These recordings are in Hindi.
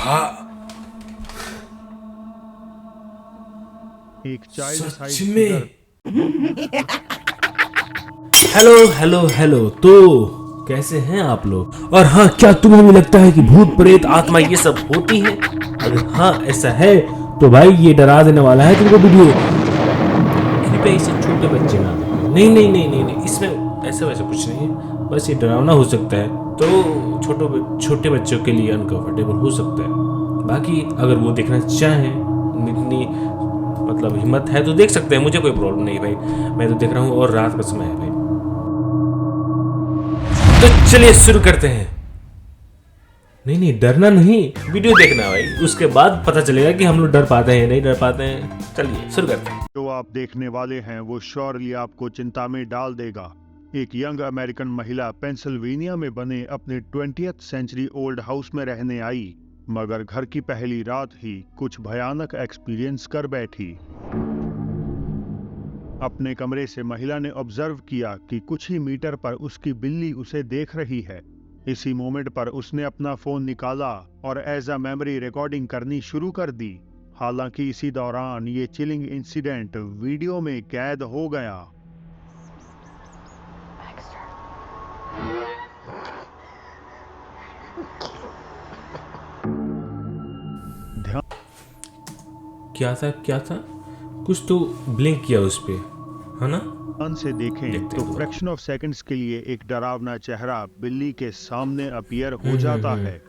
हाँ एक चाइल्ड सच साइज में। फिगर। हेलो हेलो हेलो, तो कैसे हैं आप लोग? और हाँ, क्या तुम्हें भी लगता है कि भूत प्रेत आत्मा ये सब होती हैं? अगर हाँ ऐसा है तो भाई ये डरा देने वाला है तुमको वीडियो। कृपया इसे छोटे बच्चे ना देखें। नहीं नहीं नहीं नहीं नहीं, इसमें ऐसा वैसा कुछ नहीं है, बस ये डरावना हो सकता है, तो छोटे बच्चों के लिए अनकंफर्टेबल हो सकता है। बाकी अगर वो देखना चाहें, इतनी मतलब हिम्मत है तो देख सकते हैं, मुझे कोई प्रॉब्लम नहीं भाई। मैं तो देख रहा हूँ और रात का समय है भाई। तो चलिए शुरू करते हैं। नहीं नहीं, डरना नहीं, वीडियो देखना भाई, उसके बाद पता चलेगा कि हम लोग डर पाते हैं या नहीं डर पाते हैं। चलिए शुरू करते हैं। जो आप देखने वाले हैं वो श्योरली आपको चिंता में डाल देगा। एक यंग अमेरिकन महिला पेंसिल्वेनिया में बने अपने 20th सेंचुरी ओल्ड हाउस में रहने आई, मगर घर की पहली रात ही कुछ भयानक एक्सपीरियंस कर बैठी। अपने कमरे से महिला ने ऑब्जर्व किया कि कुछ ही मीटर पर उसकी बिल्ली उसे देख रही है। इसी मोमेंट पर उसने अपना फोन निकाला और एज अ मेमोरी रिकॉर्डिंग करनी शुरू कर दी। हालांकि इसी दौरान ये चिलिंग इंसिडेंट वीडियो में कैद हो गया। क्या था? कुछ तो ब्लिंक किया उस पे, है ना? ध्यान से देखें देखते तो हैं दोबारा। फ्रैक्शन ऑफ सेकंड्स के लिए एक डरावना चेहरा बिल्ली के सामने अपीयर हो जाता है।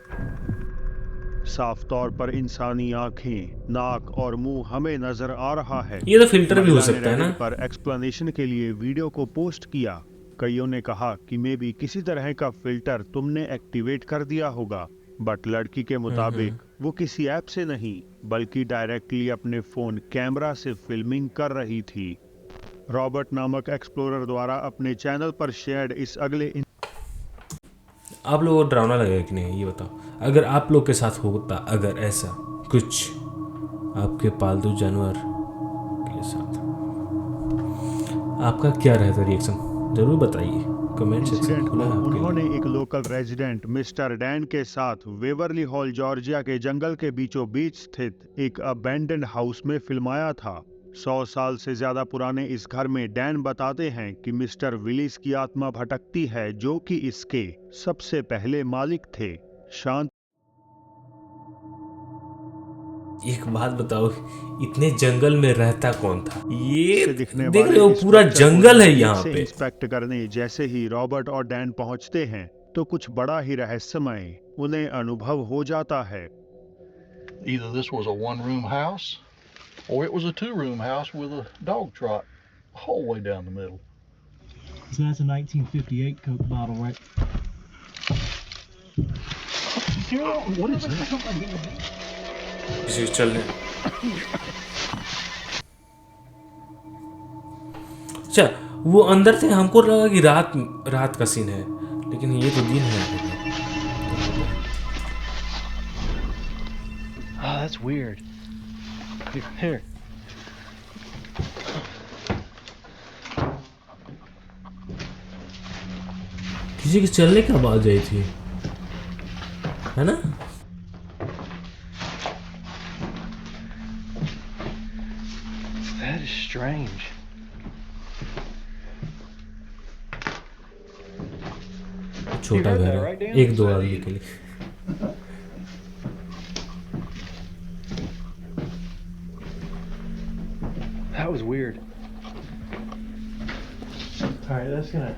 साफ तौर पर इंसानी आंखें, नाक और मुंह हमें नजर आ रहा है। ये तो फिल्टर भी हो महिला ने सकता है ना? रेडिट पर एक्सप्लेनेशन के लिए वीडियो को पोस्ट किया। कईयों ने कहा कि मे बी किसी तरह का फिल्टर तुमने एक्टिवेट कर दिया होगा, बट लड़की के मुताबिक वो किसी ऐप से नहीं बल्कि डायरेक्टली अपने फोन कैमरा से फिल्मिंग कर रही थी। रॉबर्ट नामक एक्सप्लोरर द्वारा अपने चैनल पर शेयर्ड इस अगले आप लोगों को डरावना लगेगा कि नहीं, ये बताओ। अगर आप लोग के साथ होता, अगर ऐसा कुछ आपके पालतू जानवर के साथ, आपका क्या रहता रिएक्शन? जरूर बताइए, कमेंट सेक्शन इंसिडेंट खुला को है आपके उन्होंने लिए। एक लोकल रेजिडेंट मिस्टर डैन के साथ वेवरली हॉल जॉर्जिया के जंगल के बीचों बीच स्थित एक अबैंडन्ड हाउस में फिल्माया था। 100 साल से ज्यादा पुराने इस घर में डैन बताते हैं कि मिस्टर विलिस की आत्मा भटकती है, जो कि इसके सबसे पहले मालिक थे। शांत एक बात बताओ, इतने जंगल में रहता कौन था ये? से दिखने देख रहे वाले हो, इस पूरा स्ट्रक्चर को जंगल है नजदीक यहाँ से पे। इंस्पेक्ट करने जैसे ही रॉबर्ट और डैन पहुंचते हैं तो कुछ बड़ा ही रहस्यमय उन्हें अनुभव हो जाता है। Either this was a one-room house or it was a two-room house with a dog trot a whole way down the middle. So that's a 1958 Coke bottle, right? What is that? किसी चलने। अच्छा, वो अंदर थे, हमको लगा कि रात रात का सीन है, लेकिन ये तो दिन है अभी भी। Oh, that's weird. Here. किसी के चलने की आवाज आई थी, है ना? That is strange. छोटा घर है, एक दो आदमी के लिए। That was weird. Alright, that's gonna...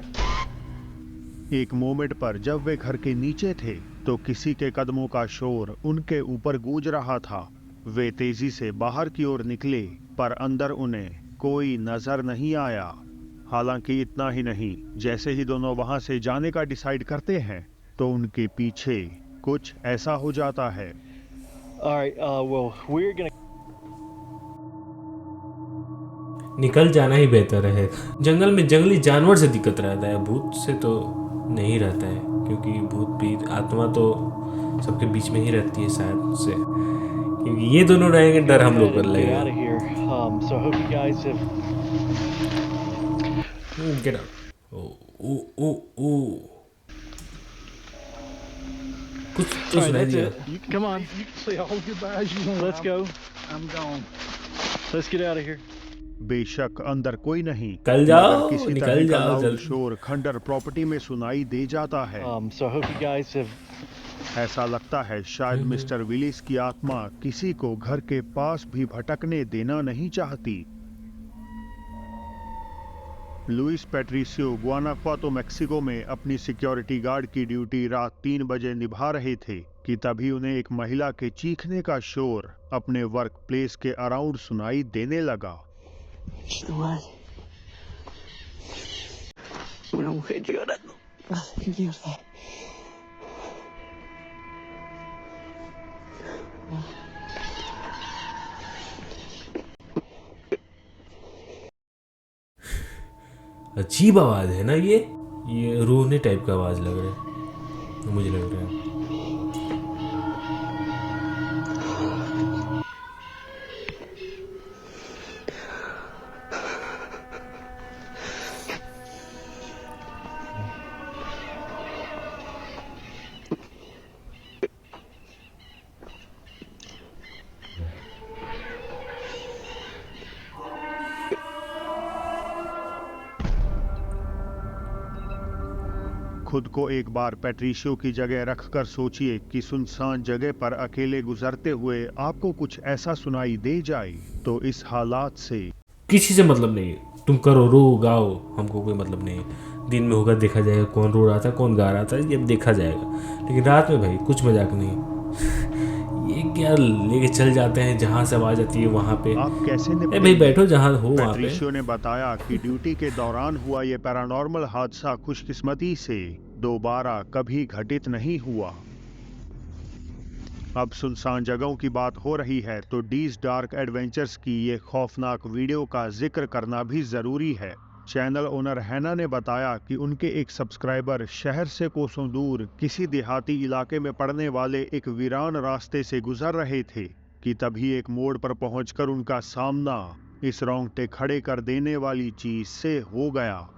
एक मोमेंट पर जब वे घर के नीचे थे तो किसी के कदमों का शोर उनके ऊपर गूंज रहा था। वे तेजी से बाहर की ओर निकले, पर अंदर उन्हें कोई नजर नहीं आया। हालांकि इतना ही नहीं, जैसे ही दोनों वहां से जाने का डिसाइड करते हैं तो उनके पीछे कुछ ऐसा हो जाता है। Alright, well, we're gonna... निकल जाना ही बेहतर है। जंगल में जंगली जानवर से दिक्कत रहता है, भूत से तो नहीं रहता है, क्योंकि भूत भी आत्मा तो सबके बीच में ही रहती है शायद से, क्योंकि ये दोनों रहेंगे डर हम लोग कर get लगेगा। out of here. So I hope you guys have... Get out. ओ ओ ओ ओ कुछ तो All right, सुनाई that's दिया। it. Come on. You can say all the goodbyes you want. Let's go. I'm gone. Let's get out of here. बेशक अंदर कोई नहीं, निकल मगर जाओ, किसी निकल तरह का जाओ लाउड जल्दी। शोर खंडर प्रॉपर्टी में सुनाई दे जाता है। So I hope you guys have. ऐसा लगता है शायद मिस्टर विलिस की आत्मा किसी को घर के पास भी भटकने देना नहीं चाहती। लुइस पैट्रिसियो गुआनाजुआतो मैक्सिको में अपनी सिक्योरिटी गार्ड की ड्यूटी रात 3 बजे निभा रहे थे कि तभी उन्हें एक महिला के चीखने का शोर अपने वर्क प्लेस के अराउंड सुनाई देने लगा। Una mujer llorando. Ay, mierda. अजीब आवाज है ना ये रोने टाइप का आवाज लग रहा है, मुझे लग रहा है। खुद को एक बार पैट्रिशियो की जगह रखकर सोचिए कि सुनसान जगह पर अकेले गुजरते हुए आपको कुछ ऐसा सुनाई दे जाए तो इस हालात से किसी से मतलब नहीं है, तुम करो, रो गाओ, हमको कोई मतलब नहीं है। दिन में होगा देखा जाएगा कौन रो रहा था कौन गा रहा था, ये देखा जाएगा, लेकिन रात में भाई कुछ मजाक नहीं। ये क्या लेके चल जाते हैं जहाँ से आवाज आती है वहाँ पे। आप कैसे ए भाई बैठो जहाँ हो वहाँ पे। पैट्रिशियो ने बताया कि ड्यूटी के दौरान हुआ ये पैरानॉर्मल हादसा खुशकिस्मती से दोबारा कभी घटित नहीं हुआ। अब सुनसान जगहों की बात हो रही है तो डीज डार्क एडवेंचर्स की ये खौफनाक वीडियो का जिक्र करना भी जरूरी है। चैनल ओनर हैना ने बताया कि उनके एक सब्सक्राइबर शहर से कोसों दूर किसी देहाती इलाके में पड़ने वाले एक वीरान रास्ते से गुजर रहे थे कि तभी एक मोड़ पर पहुंचकर उनका सामना इस रोंगटे खड़े कर देने वाली चीज से हो गया।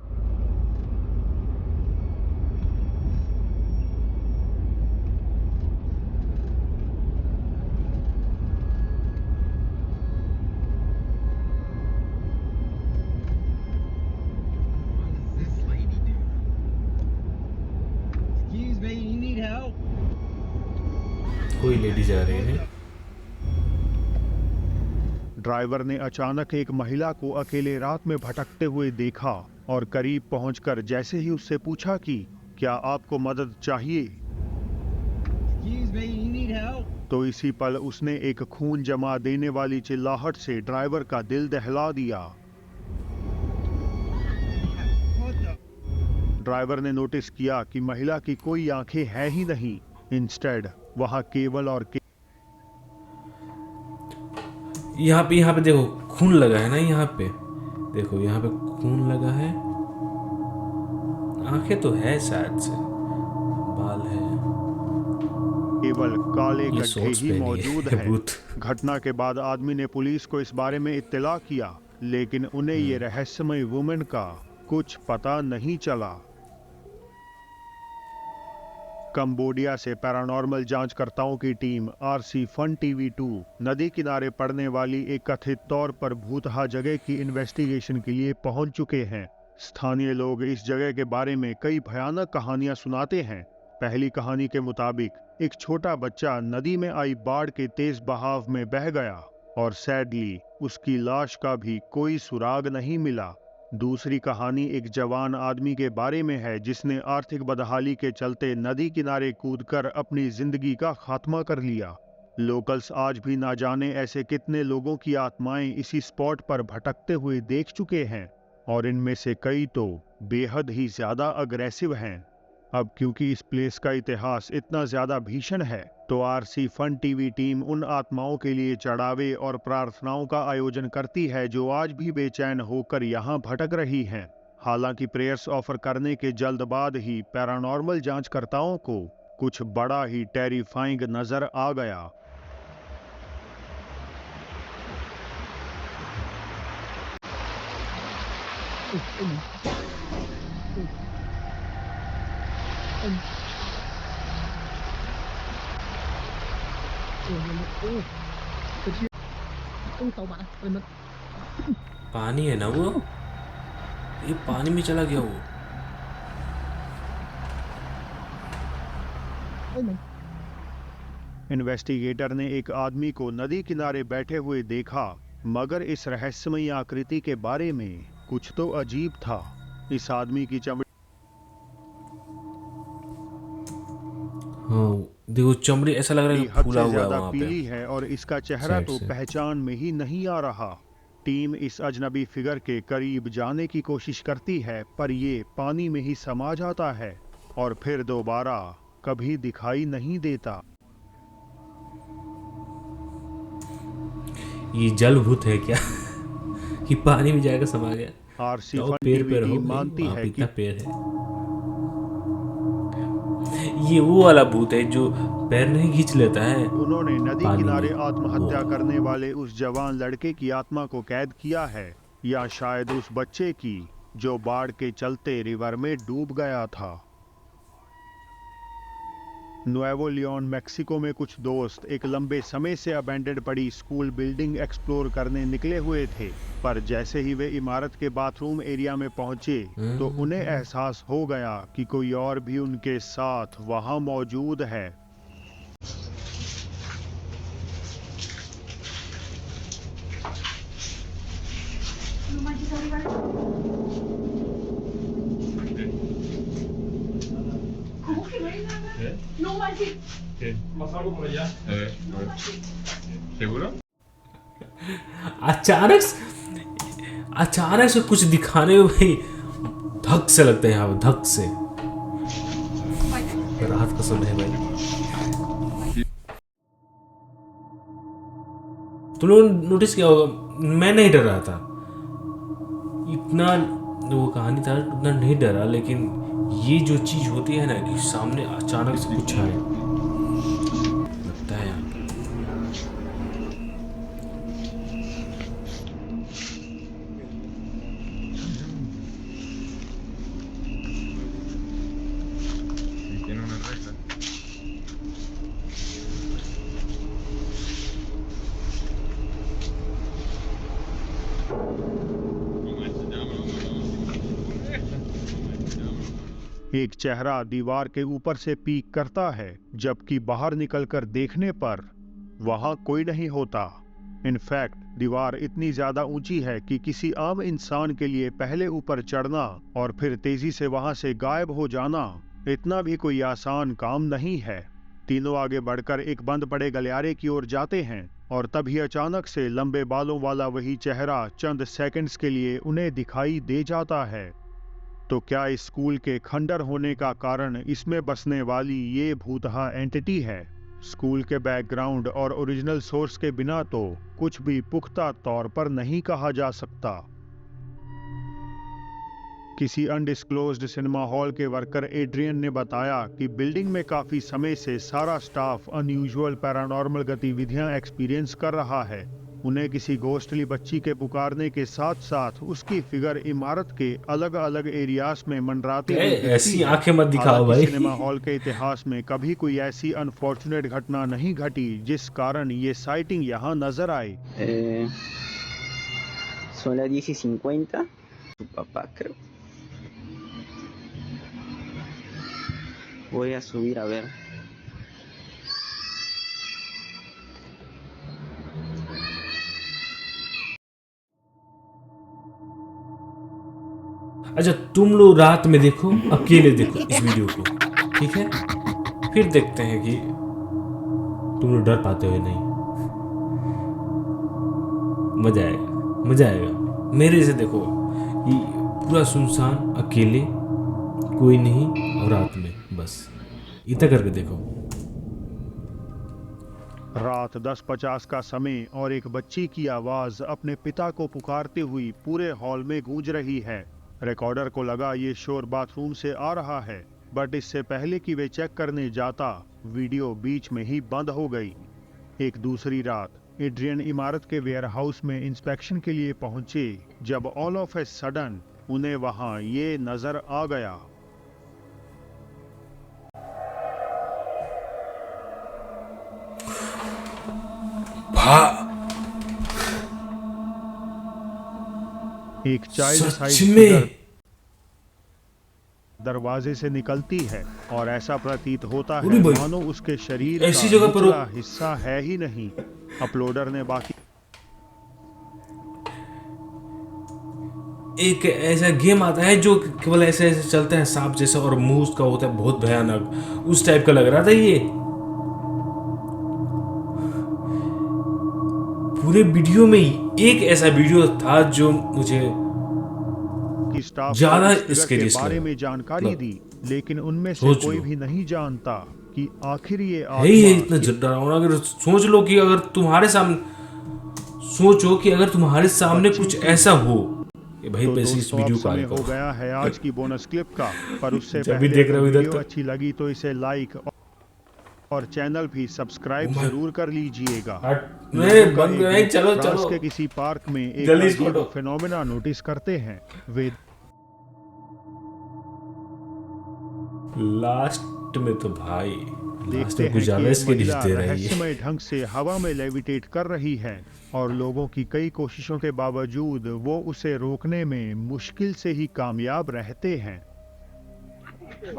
कोई लेडीज आ रही है। ड्राइवर ने अचानक एक महिला को अकेले रात में भटकते हुए देखा और करीब पहुंचकर जैसे ही उससे पूछा कि क्या आपको मदद चाहिए, तो इसी पल उसने एक खून जमा देने वाली चिल्लाहट से ड्राइवर का दिल दहला दिया। ड्राइवर ने नोटिस किया कि महिला की कोई आंखें है ही नहीं, इंस्टेड वहां केवल और यहाँ पे देखो खून लगा है ना, यहाँ पे देखो, यहाँ पे खून लगा है, आंखें तो है शायद से, बाल है, केवल काले ये गड्ढे शॉर्ट्स ही पहनी मौजूद है हैं। भूत। घटना के बाद आदमी ने पुलिस को इस बारे में इत्तला किया, लेकिन उन्हें ये रहस्यमय वुमेन का कुछ पता नहीं चला। कंबोडिया से पैरानॉर्मल जांचकर्ताओं की टीम आरसी फन टीवी 2 नदी किनारे पड़ने वाली एक कथित तौर पर भूतहा जगह की इन्वेस्टिगेशन के लिए पहुंच चुके हैं। स्थानीय लोग इस जगह के बारे में कई भयानक कहानियां सुनाते हैं। पहली कहानी के मुताबिक एक छोटा बच्चा नदी में आई बाढ़ के तेज बहाव में बह गया और सैडली उसकी लाश का भी कोई सुराग नहीं मिला। दूसरी कहानी एक जवान आदमी के बारे में है जिसने आर्थिक बदहाली के चलते नदी किनारे कूदकर अपनी जिंदगी का खात्मा कर लिया। लोकल्स आज भी ना जाने ऐसे कितने लोगों की आत्माएं इसी स्पॉट पर भटकते हुए देख चुके हैं, और इनमें से कई तो बेहद ही ज्यादा अग्रेसिव हैं। अब क्योंकि इस प्लेस का इतिहास इतना ज्यादा भीषण है तो आरसी फन टीवी टीम उन आत्माओं के लिए चढ़ावे और प्रार्थनाओं का आयोजन करती है जो आज भी बेचैन होकर यहाँ भटक रही हैं। हालांकि प्रेयर्स ऑफर करने के जल्द बाद ही पैरानॉर्मल जांचकर्ताओं को कुछ बड़ा ही टेरिफाइंग नजर आ गया। पानी है ना वो, ये पानी में चला गया वो। इन्वेस्टिगेटर ने एक आदमी को नदी किनारे बैठे हुए देखा, मगर इस रहस्यमयी आकृति के बारे में कुछ तो अजीब था। इस आदमी की चमड़ी हाँ देखो, चमड़ी ऐसा लग रहा है कि हद फूला से हुआ है ज्यादा वहाँ पीली पे। है और इसका चेहरा साइड तो से। पहचान में ही नहीं आ रहा। टीम इस अजनबी फिगर के करीब जाने की कोशिश करती है, पर ये पानी में ही समा जाता है और फिर दोबारा कभी दिखाई नहीं देता। ये जल भूत है क्या कि पानी में जाकर समा गया? आरसी जाओ फंड पेड़ पे टीम रहो भाई, मानती वहाँ है पे कि इतना पेड़ है। ये वो वाला भूत है जो पैर नहीं खींच लेता है उन्होंने नदी पानी किनारे में, आत्महत्या वो। करने वाले उस जवान लड़के की आत्मा को कैद किया है, या शायद उस बच्चे की जो बाढ़ के चलते रिवर में डूब गया था। नुएवो लियोन मैक्सिको में कुछ दोस्त एक लंबे समय से अबैंडेड पड़ी स्कूल बिल्डिंग एक्सप्लोर करने निकले हुए थे, पर जैसे ही वे इमारत के बाथरूम एरिया में पहुंचे तो उन्हें एहसास हो गया कि कोई और भी उनके साथ वहां मौजूद है। अचानक अचानक से कुछ दिखाने में भाई धक से लगता है, यहाँ धक से। रात का समय है भाई। तुम लोग नोटिस किया होगा, मैं नहीं डर रहा था इतना, वो कहानी था उतना नहीं डरा, लेकिन ये जो चीज होती है ना कि सामने अचानक से कुछ आए, लगता है यहाँ पे। एक चेहरा दीवार के ऊपर से पीक करता है, जबकि बाहर निकलकर देखने पर वहां कोई नहीं होता। इनफैक्ट दीवार इतनी ज्यादा ऊंची है कि किसी आम इंसान के लिए पहले ऊपर चढ़ना और फिर तेजी से वहां से गायब हो जाना इतना भी कोई आसान काम नहीं है। तीनों आगे बढ़कर एक बंद पड़े गलियारे की ओर जाते हैं और तभी अचानक से लंबे बालों वाला वही चेहरा चंद सेकंड्स के लिए उन्हें दिखाई दे जाता है। तो क्या इस स्कूल के खंडर होने का कारण इसमें बसने वाली ये भूतहा एंटिटी है? स्कूल के बैकग्राउंड और ओरिजिनल सोर्स के बिना तो कुछ भी पुख्ता तौर पर नहीं कहा जा सकता। किसी अनडिस्क्लोज्ड सिनेमा हॉल के वर्कर एड्रियन ने बताया कि बिल्डिंग में काफी समय से सारा स्टाफ अनयूजुअल पैरानॉर्मल गतिविधियां एक्सपीरियंस कर रहा है। उन्हें किसी घोस्टली बच्ची के पुकारने के साथ साथ उसकी फिगर इमारत के अलग अलग एरियाज में मंडराती हुई दिखती ऐसी है। आंखें मत दिखाओ हालांकि भाई। सिनेमा हॉल के इतिहास में कभी कोई ऐसी अनफॉर्चुनेट घटना नहीं घटी जिस कारण ये साइटिंग यहाँ नजर आई। Son las 10:50. Tu papá, creo. Voy a subir a ver. अच्छा तुम लोग रात में देखो, अकेले देखो इस वीडियो को, ठीक है? फिर देखते हैं कि तुम लोग डर पाते हो या नहीं। मजा आएगा, मजा आएगा। मेरे से देखो, ये पूरा सुनसान, अकेले, कोई नहीं, और रात में बस इतना करके देखो। रात 10:50 का समय और एक बच्ची की आवाज अपने पिता को पुकारते हुई पूरे हॉल में गूंज रही है। रिकॉर्डर को लगा ये शोर बाथरूम से आ रहा है, बट इससे पहले कि वे चेक करने जाता, वीडियो बीच में ही बंद हो गई। एक दूसरी रात एड्रियन इमारत के वेयरहाउस में इंस्पेक्शन के लिए पहुंचे, जब ऑल ऑफ ए सडन उन्हें वहां ये नजर आ गया। एक चाइल्ड सच साइज में? फिगर दरवाजे से निकलती है और ऐसा प्रतीत होता अरे है भाई, मानो उसके शरीर ऐसी का जगह पर निचला हिस्सा है ही नहीं। अपलोडर ने बाकी एक ऐसा गेम आता है जो केवल ऐसे ऐसे चलता है सांप जैसा और मुंह उसका होता है बहुत भयानक, उस टाइप का लग रहा था ये। पूरे वीडियो में एक ऐसा वीडियो था जो मुझे की स्टाफ ज्यादा ने इस फिगर इसके के रिस्क बारे लगा। में जानकारी मतलब, दी, लेकिन उनमें से सोच कोई लो। भी नहीं जानता कि आखिर ये है ही है आत्मा इतना डरावना। अगर सोच लो कि अगर तुम्हारे सामने, सोचो कि अगर तुम्हारे सामने बच्ची कुछ की ऐसा हो, कि भाई तो पैसे इस दोस्तों अब वीडियो को समय आगे हो करो। गया है आज की बोनस क्लिप का, पर उससे जब भी पहले देख रहे अगर हो इधर वीडियो तो अच्छी लगी तो इसे लाइक और चैनल भी सब्सक्राइब Oh my- जरूर कर लीजिएगा। हट, लोगों नहीं, का बंद एक नहीं, ग्रुप चलो फ्रांस चलो के किसी पार्क में एक जल्दी इसको अजीब हटो। फिनोमेना नोटिस करते हैं। वे लास्ट में तो भाई, लास्ट देखते में कुछ हैं ज्यादा कि एक इसके महिला दे रही है। रहस्यमय ढंग से हवा में लेविटेट कर रही है और लोगों की कई कोशिशों के बावजूद वो उसे रोकने में मुश्किल से ही कामयाब रहते हैं। ओ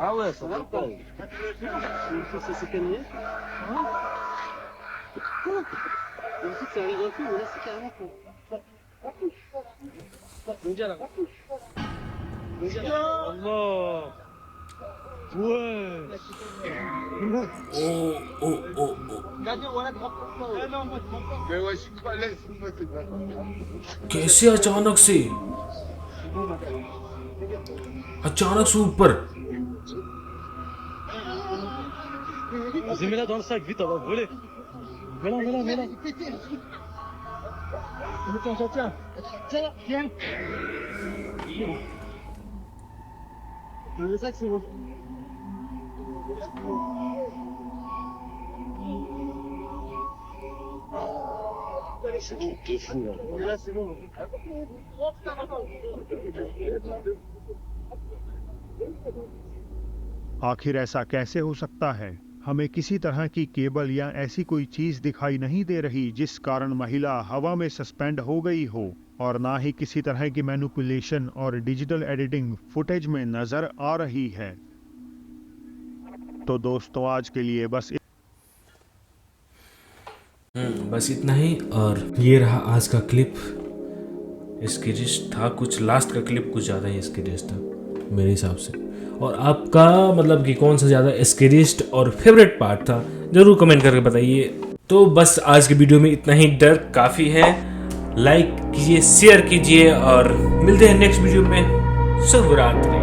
ओ ओ ओ, कैसे अचानक से, अचानक से ऊपर। Vas-y, mets-la dans le sac, vite, on va voler. Mets-la, mets-la, mets-la. Le sac, c'est bon. Là, c'est bon. आखिर ऐसा कैसे हो सकता है? हमें किसी तरह की केबल या ऐसी कोई चीज दिखाई नहीं दे रही जिस कारण महिला हवा में सस्पेंड हो गई हो, और ना ही किसी तरह की मैनिपुलेशन और डिजिटल एडिटिंग फुटेज में नजर आ रही है। तो दोस्तों आज के लिए बस इतना ही। और ये रहा आज का क्लिप। स्केरिस्ट था कुछ, लास्ट का क्लिप कुछ ज़्यादा ही स्केरिस्ट था मेरे हिसाब से। और आपका मतलब कि कौन सा ज़्यादा स्केरिस्ट और फेवरेट पार्ट था, ज़रूर कमेंट करके बताइए। तो बस आज के वीडियो में इतना ही, डर काफ़ी है। लाइक कीजिए, शेयर कीजिए और मिलते हैं नेक्स्ट वीडियो में। शुभ रात्रि।